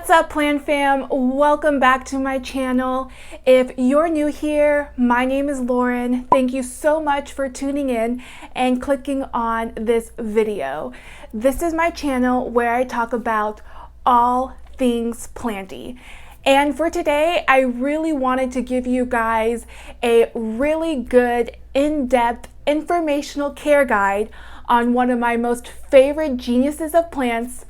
What's up, plant fam? Welcome back to my channel. If you're new here, my name is Lauren. Thank you so much for tuning in and clicking on this video. This is my channel where I talk about all things planty. And for today, I really wanted to give you guys a really good, in-depth, informational care guide on one of my most favorite geniuses of plants,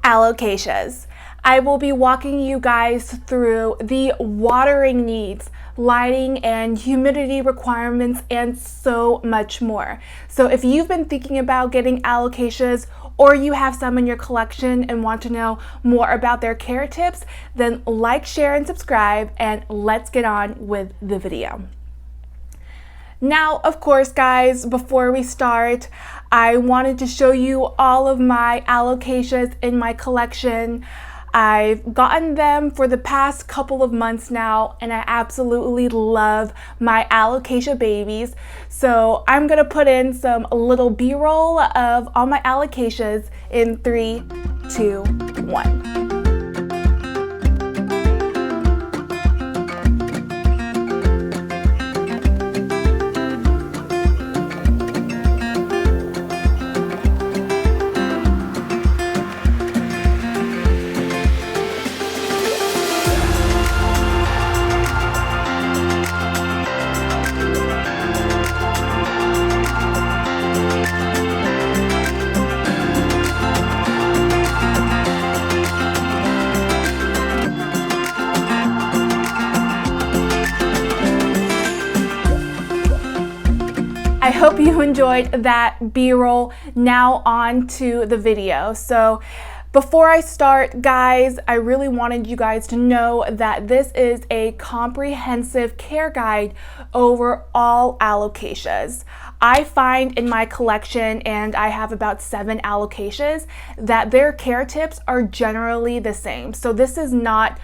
Alocasias. I will be walking you guys through the watering needs, lighting and humidity requirements, and so much more. So if you've been thinking about getting Alocasias, or you have some in your collection and want to know more about their care tips, then like, share, and subscribe, and let's get on with the video. Now, of course, guys, before we start, I wanted to show you all of my Alocasias in my collection. I've gotten them for the past couple of months now, and I absolutely love my Alocasia babies. So I'm gonna put in some little B-roll of all my Alocasias in 3, 2, 1. I hope you enjoyed that B-roll. Now on to the video. So before I start, guys, I really wanted you guys to know that this is a comprehensive care guide over all Alocasias. I find in my collection, and I have about 7 Alocasias, that their care tips are generally the same. So this is not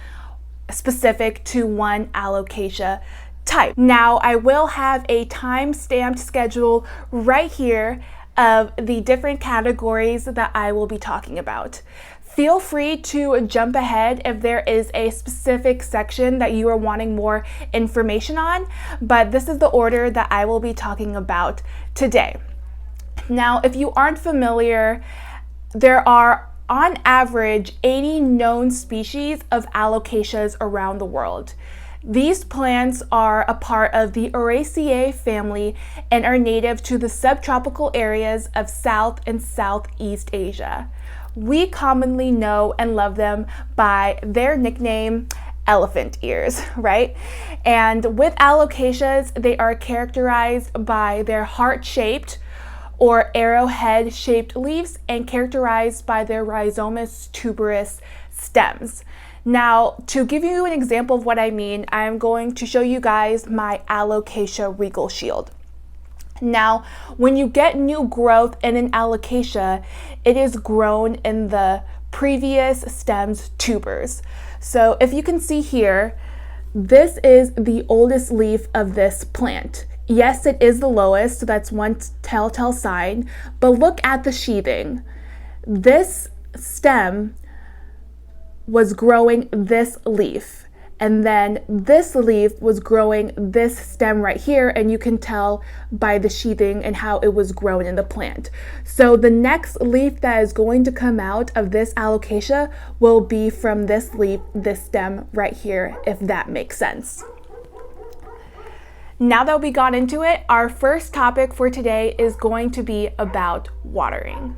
specific to one Alocasia type. Now, I will have a time-stamped schedule right here of the different categories that I will be talking about. Feel free to jump ahead if there is a specific section that you are wanting more information on, but this is the order that I will be talking about today. Now, if you aren't familiar, there are on average 80 known species of Alocasias around the world. These plants are a part of the Araceae family and are native to the subtropical areas of South and Southeast Asia. We commonly know and love them by their nickname, elephant ears, right? And with Alocasias, they are characterized by their heart-shaped or arrowhead-shaped leaves and characterized by their rhizomous tuberous stems. Now, to give you an example of what I mean, I'm going to show you guys my Alocasia regal shield. Now, when you get new growth in an Alocasia, it is grown in the previous stem's tubers. So if you can see here, this is the oldest leaf of this plant. Yes, it is the lowest, so that's one telltale sign, but look at the sheathing. This stem was growing this leaf, and then this leaf was growing this stem right here, and you can tell by the sheathing and how it was grown in the plant. So the next leaf that is going to come out of this Alocasia will be from this leaf, this stem right here, if that makes sense. Now that we got into it, our first topic for today is going to be about watering.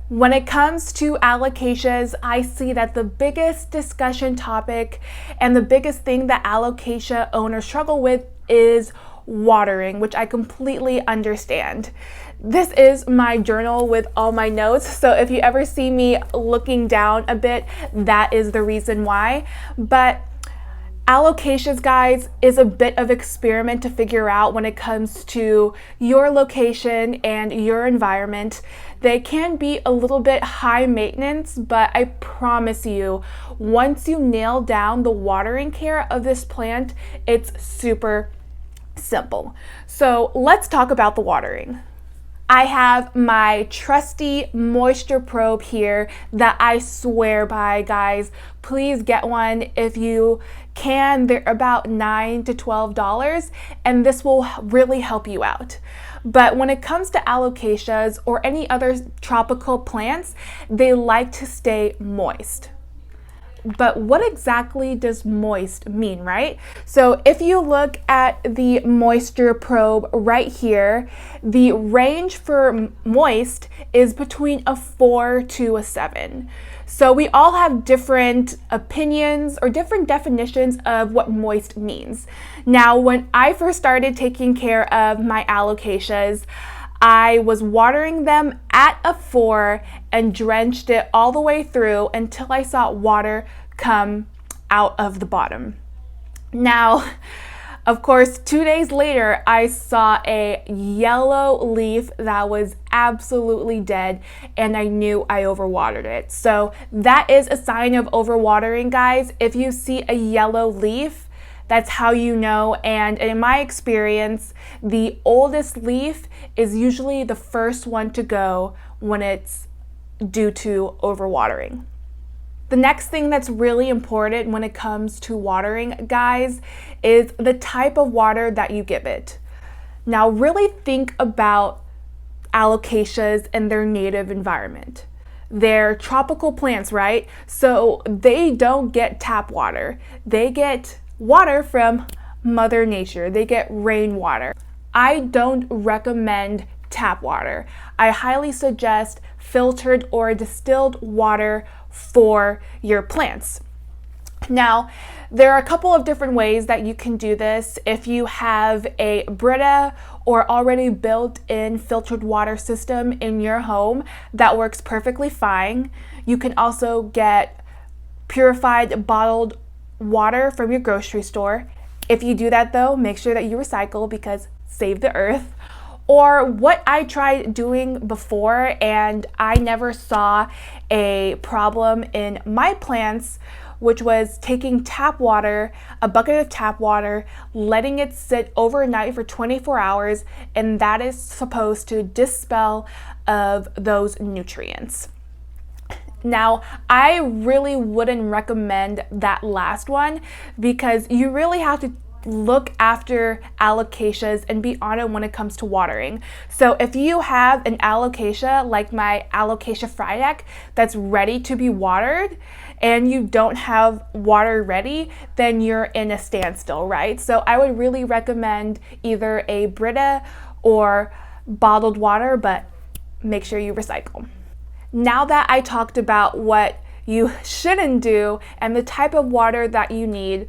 When it comes to Alocasias, I see that the biggest discussion topic and the biggest thing that Alocasia owners struggle with is watering, which I completely understand. This is my journal with all my notes, so if you ever see me looking down a bit, that is the reason why. But Alocasias, guys, is a bit of experiment to figure out when it comes to your location and your environment. They can be a little bit high maintenance, but I promise you, once you nail down the watering care of this plant, it's super simple. So let's talk about the watering. I have my trusty moisture probe here that I swear by, guys. Please get one if you can. They're about $9 to $12, and this will really help you out. But when it comes to alocasias or any other tropical plants, they like to stay moist. But what exactly does moist mean, right? So if you look at the moisture probe right here, the range for moist is between a 4 to a 7. So we all have different opinions or different definitions of what moist means. Now, when I first started taking care of my alocasias, I was watering them at a 4 and drenched it all the way through until I saw water come out of the bottom. Now, of course, 2 days later, I saw a yellow leaf that was absolutely dead, and I knew I overwatered it. So that is a sign of overwatering, guys. If you see a yellow leaf, that's how you know. And in my experience, the oldest leaf is usually the first one to go when it's due to overwatering. The next thing that's really important when it comes to watering, guys, is the type of water that you give it. Now, really think about alocasias and their native environment. They're tropical plants, right? So they don't get tap water. They get water from Mother Nature. They get rainwater. I don't recommend tap water. I highly suggest filtered or distilled water for your plants. Now, there are a couple of different ways that you can do this. If you have a Brita or already built-in filtered water system in your home, that works perfectly fine. You can also get purified bottled water from your grocery store. If you do that though, make sure that you recycle, because save the earth. Or what I tried doing before, and I never saw a problem in my plants, which was taking tap water, a bucket of tap water, letting it sit overnight for 24 hours, and that is supposed to dispel of those nutrients. Now, I really wouldn't recommend that last one, because you really have to look after alocasias and be on it when it comes to watering. So if you have an alocasia like my Alocasia Fryedeck that's ready to be watered and you don't have water ready, then you're in a standstill, right? So I would really recommend either a Brita or bottled water, but make sure you recycle. Now that I talked about what you shouldn't do and the type of water that you need,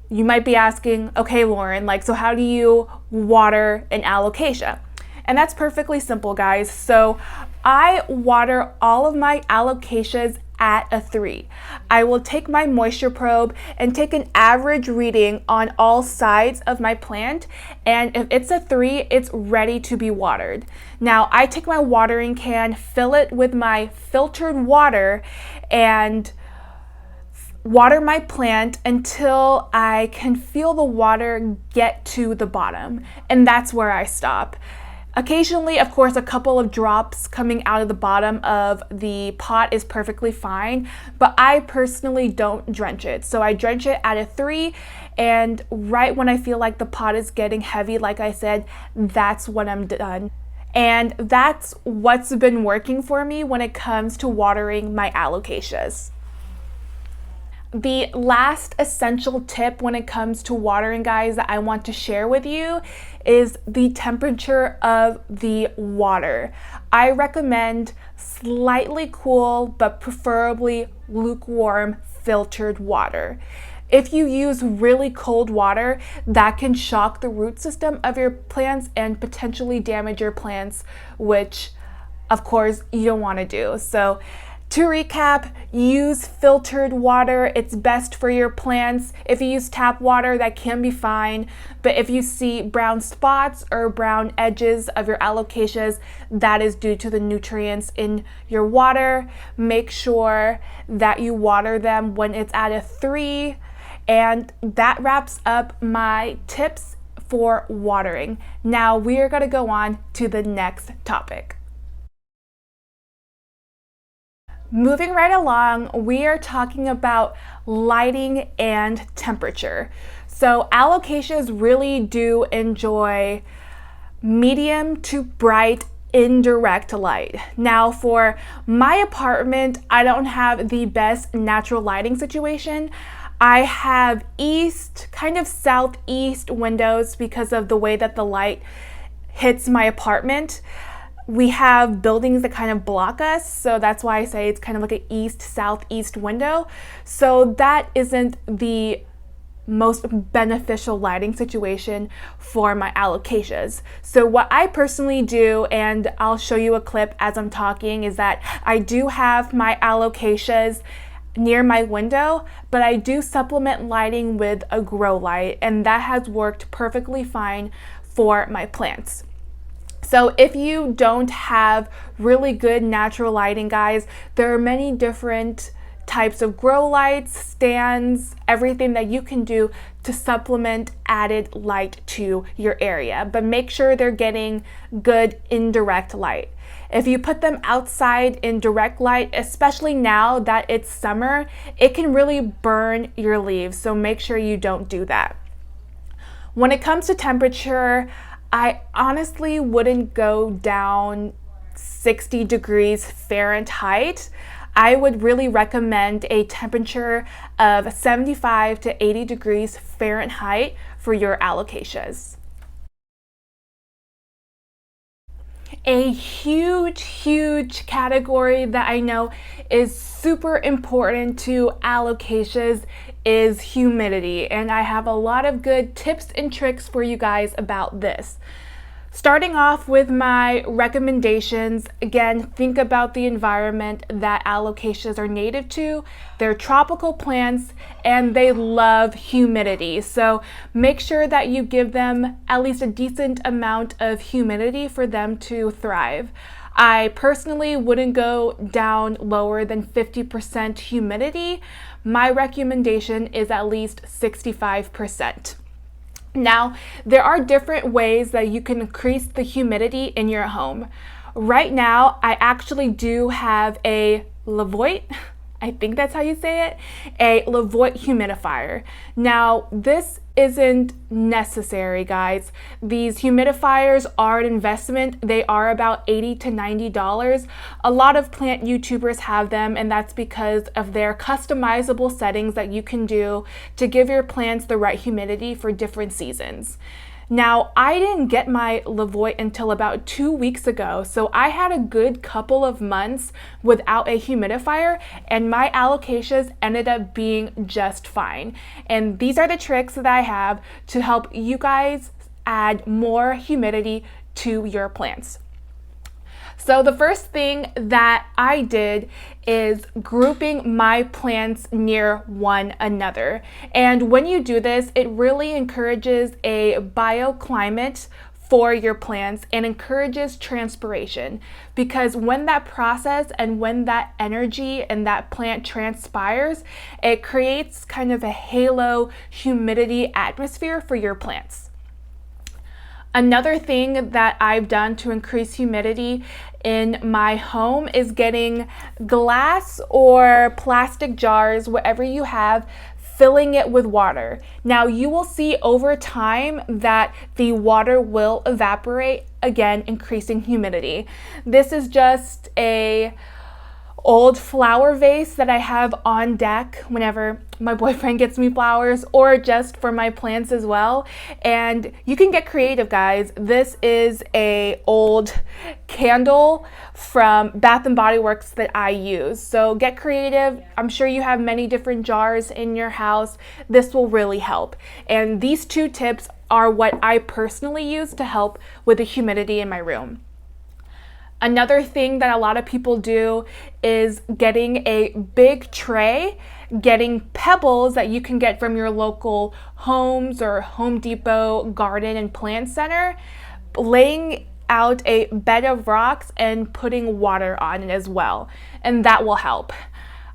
you might be asking, okay, Lauren, so how do you water an alocasia? And that's perfectly simple, guys. So I water all of my alocasias at a 3. I will take my moisture probe and take an average reading on all sides of my plant, and if it's a 3, it's ready to be watered. Now, I take my watering can, fill it with my filtered water, and water my plant until I can feel the water get to the bottom, and that's where I stop. Occasionally, of course, a couple of drops coming out of the bottom of the pot is perfectly fine, but I personally don't drench it. So I drench it at a 3, and right when I feel like the pot is getting heavy, like I said, that's when I'm done. And that's what's been working for me when it comes to watering my alocasias. The last essential tip when it comes to watering, guys, that I want to share with you is the temperature of the water. I recommend slightly cool, but preferably lukewarm filtered water. If you use really cold water, that can shock the root system of your plants and potentially damage your plants, which of course you don't want to do. So to recap, use filtered water. It's best for your plants. If you use tap water, that can be fine. But if you see brown spots or brown edges of your alocasias, that is due to the nutrients in your water. Make sure that you water them when it's at a 3. And that wraps up my tips for watering. Now we are going to go on to the next topic. Moving right along, we are talking about lighting and temperature. So alocasias really do enjoy medium to bright indirect light. Now for my apartment, I don't have the best natural lighting situation. I have east, kind of southeast windows because of the way that the light hits my apartment. We have buildings that kind of block us, so that's why I say it's kind of like an east-southeast window. So that isn't the most beneficial lighting situation for my alocasias. So what I personally do, and I'll show you a clip as I'm talking, is that I do have my alocasias near my window, but I do supplement lighting with a grow light, and that has worked perfectly fine for my plants. So if you don't have really good natural lighting, guys, there are many different types of grow lights, stands, everything that you can do to supplement added light to your area. But make sure they're getting good indirect light. If you put them outside in direct light, especially now that it's summer, it can really burn your leaves. So make sure you don't do that. When it comes to temperature, I honestly wouldn't go down 60 degrees Fahrenheit. I would really recommend a temperature of 75 to 80 degrees Fahrenheit for your alocasias. A huge category that I know is super important to alocasias is humidity, and I have a lot of good tips and tricks for you guys about this. Starting off with my recommendations, again, think about the environment that alocasias are native to. They're tropical plants and they love humidity. So make sure that you give them at least a decent amount of humidity for them to thrive. I personally wouldn't go down lower than 50% humidity. My recommendation is at least 65%. Now, there are different ways that you can increase the humidity in your home. Right now, I actually do have a Levoit, I think that's how you say it, a Levoit humidifier. Now, this isn't necessary, guys. These humidifiers are an investment. They are about $80 to $90. A lot of plant YouTubers have them, and that's because of their customizable settings that you can do to give your plants the right humidity for different seasons. Now, I didn't get my Levoit until about 2 weeks ago, so I had a good couple of months without a humidifier, and my alocasias ended up being just fine. And these are the tricks that I have to help you guys add more humidity to your plants. So the first thing that I did is grouping my plants near one another. And when you do this, it really encourages a bioclimate for your plants and encourages transpiration, because when that process and when that energy and that plant transpires, it creates kind of a halo humidity atmosphere for your plants. Another thing that I've done to increase humidity in my home is getting glass or plastic jars, whatever you have, filling it with water. Now you will see over time that the water will evaporate, again increasing humidity. This is just a old flower vase that I have on deck whenever my boyfriend gets me flowers, or just for my plants as well. And you can get creative, guys. This is a old candle from Bath and Body Works that I use. So get creative. I'm sure you have many different jars in your house. This will really help. And these two tips are what I personally use to help with the humidity in my room. Another thing that a lot of people do is getting a big tray, getting pebbles that you can get from your local Homes or Home Depot garden and plant center, laying out a bed of rocks and putting water on it as well, and that will help.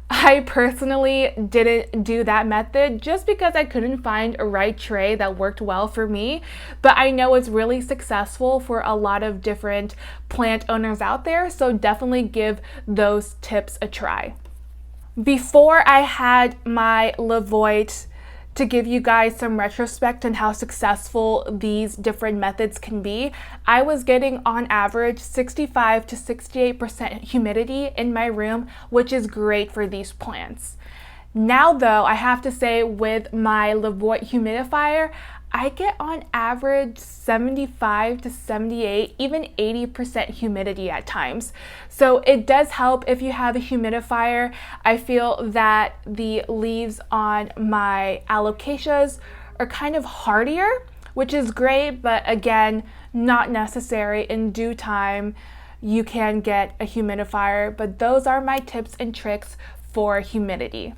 I personally didn't do that method just because I couldn't find a right tray that worked well for me, but I know it's really successful for a lot of different plant owners out there, so definitely give those tips a try. Before I had my Levoit, to give you guys some retrospect on how successful these different methods can be, I was getting on average 65 to 68% humidity in my room, which is great for these plants. Now though, I have to say with my Levoit humidifier, I get on average 75 to 78, even 80% humidity at times. So it does help if you have a humidifier. I feel that the leaves on my Alocasias are kind of hardier, which is great, but again, not necessary. In due time, you can get a humidifier, but those are my tips and tricks for humidity.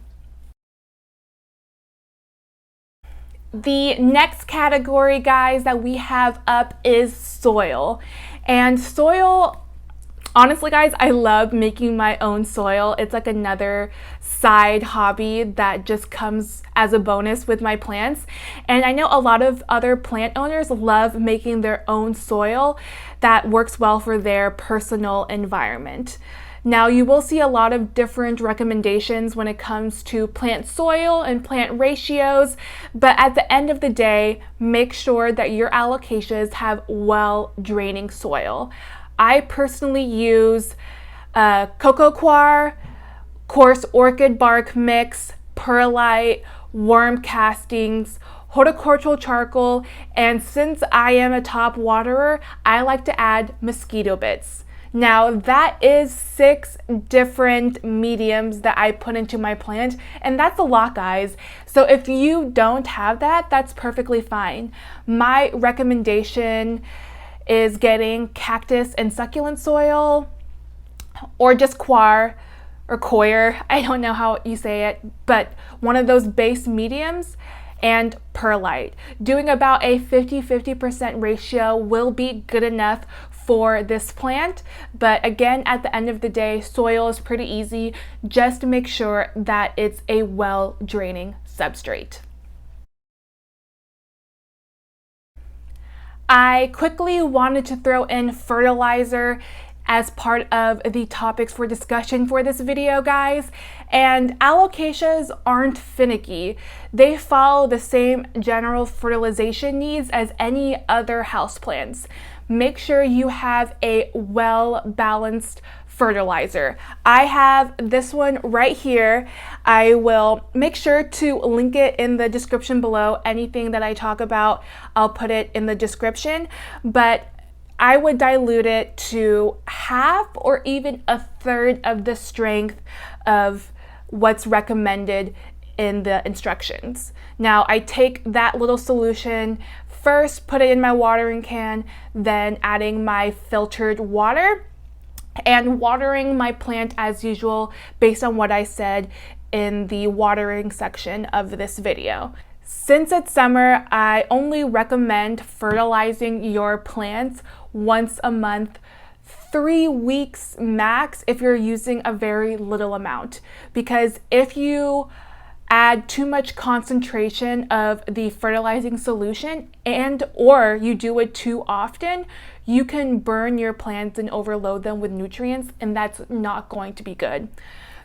The next category, guys, that we have up is soil. And soil, honestly, guys, I love making my own soil. It's like another side hobby that just comes as a bonus with my plants. And I know a lot of other plant owners love making their own soil that works well for their personal environment. Now, you will see a lot of different recommendations when it comes to plant soil and plant ratios, but at the end of the day, make sure that your alocasias have well draining soil. I personally use cocoa coir, coarse orchid bark mix, perlite, worm castings, horticultural charcoal, and since I am a top waterer, I like to add mosquito bits. Now that is 6 different mediums that I put into my plant, and that's a lot, guys. So if you don't have that, that's perfectly fine. My recommendation is getting cactus and succulent soil, or just coir or coir. I don't know how you say it, but one of those base mediums, and perlite. Doing about a 50-50% ratio will be good enough for this plant, but again, at the end of the day, soil is pretty easy. Just make sure that it's a well draining substrate. I quickly wanted to throw in fertilizer as part of the topics for discussion for this video, guys. And alocasias aren't finicky. They follow the same general fertilization needs as any other houseplants. Make sure you have a well-balanced fertilizer. I have this one right here. I will make sure to link it in the description below. Anything that I talk about, I'll put it in the description, but I would dilute it to half or even a third of the strength of what's recommended in the instructions. Now, I take that little solution, first put it in my watering can, then adding my filtered water and watering my plant as usual based on what I said in the watering section of this video. Since it's summer, I only recommend fertilizing your plants once a month, 3 weeks max if you're using a very little amount. Because if you add too much concentration of the fertilizing solution or you do it too often, you can burn your plants and overload them with nutrients, and that's not going to be good.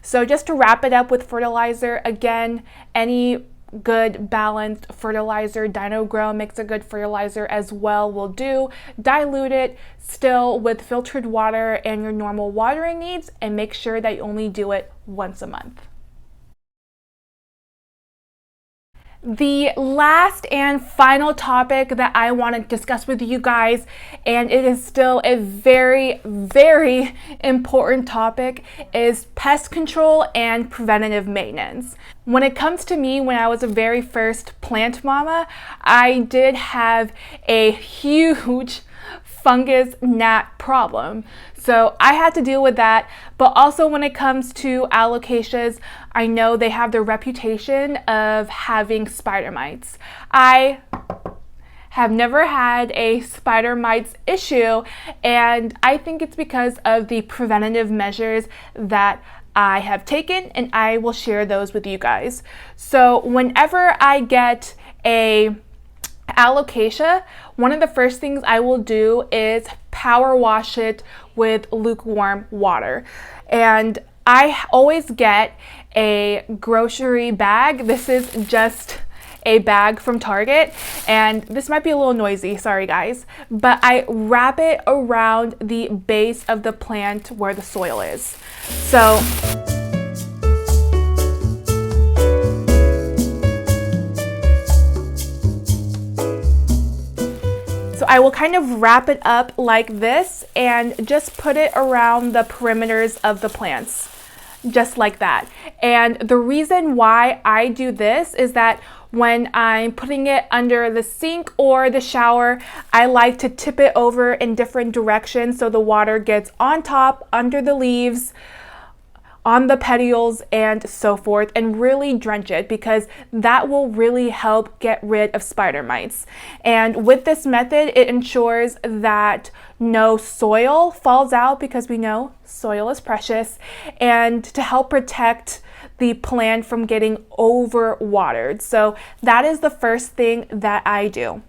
So just to wrap it up with fertilizer, again, any good balanced fertilizer, Dino Grow makes a good fertilizer as well, will do. Dilute it still with filtered water and your normal watering needs, and make sure that you only do it once a month. The last and final topic that I want to discuss with you guys, and it is still a very, very important topic, is pest control and preventative maintenance. When it comes to me, when I was a very first plant mama, I did have a huge fungus gnat problem. So I had to deal with that. But also when it comes to alocasias, I know they have the reputation of having spider mites. I have never had a spider mites issue, and I think it's because of the preventative measures that I have taken, and I will share those with you guys. So whenever I get a Alocasia, one of the first things I will do is power wash it with lukewarm water. And I always get a grocery bag. This is just a bag from Target, and this might be a little noisy, sorry guys, but I wrap it around the base of the plant where the soil is. So I will kind of wrap it up like this and just put it around the perimeters of the plants, just like that. And the reason why I do this is that when I'm putting it under the sink or the shower, I like to tip it over in different directions so the water gets on top, under the leaves, on the petioles, and so forth, and really drench it, because that will really help get rid of spider mites. And with this method, it ensures that no soil falls out, because we know soil is precious, and to help protect the plant from getting overwatered. So that is the first thing that I do.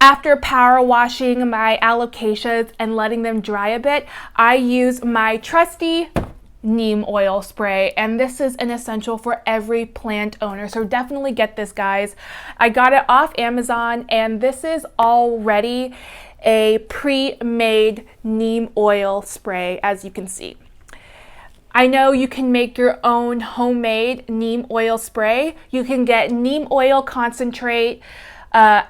After power washing my Alocasias and letting them dry a bit, I use my trusty Neem Oil Spray, and this is an essential for every plant owner, so definitely get this, guys. I got it off Amazon, and this is already a pre-made neem oil spray, as you can see. I know you can make your own homemade neem oil spray. You can get neem oil concentrate,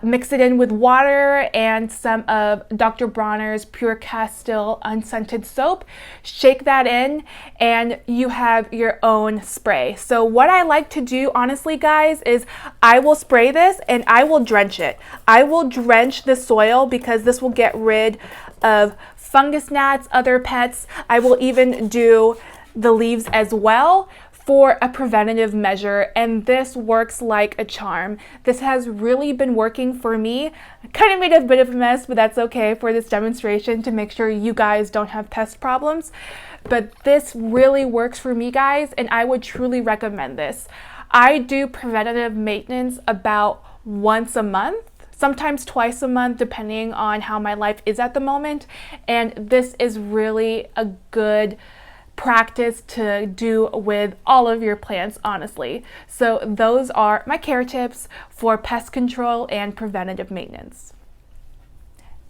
mix it in with water and some of Dr. Bronner's Pure Castile unscented soap, shake that in, and you have your own spray. So what I like to do, honestly guys, is I will spray this and I will drench it. I will drench the soil because this will get rid of fungus gnats, other pets. I will even do the leaves as well for a preventative measure, and this works like a charm. This has really been working for me. I kind of made a bit of a mess, but that's okay for this demonstration to make sure you guys don't have pest problems. But this really works for me, guys, and I would truly recommend this. I do preventative maintenance about once a month, sometimes twice a month, depending on how my life is at the moment, and this is really a good practice to do with all of your plants, honestly. So those are my care tips for pest control and preventative maintenance.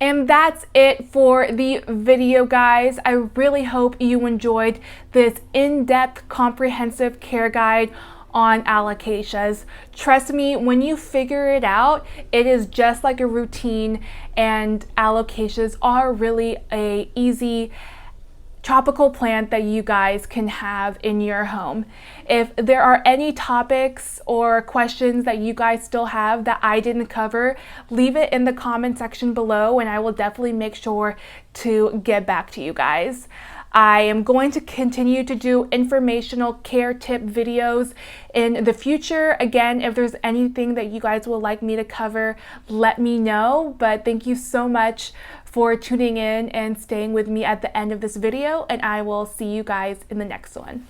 And that's it for the video, guys. I really hope you enjoyed this in-depth, comprehensive care guide on Alocasias. Trust me, when you figure it out, it is just like a routine, and Alocasias are really a easy tropical plant that you guys can have in your home. If there are any topics or questions that you guys still have that I didn't cover, leave it in the comment section below and I will definitely make sure to get back to you guys. I am going to continue to do informational care tip videos in the future. Again, if there's anything that you guys would like me to cover, let me know. But thank you so much for tuning in and staying with me at the end of this video, and I will see you guys in the next one.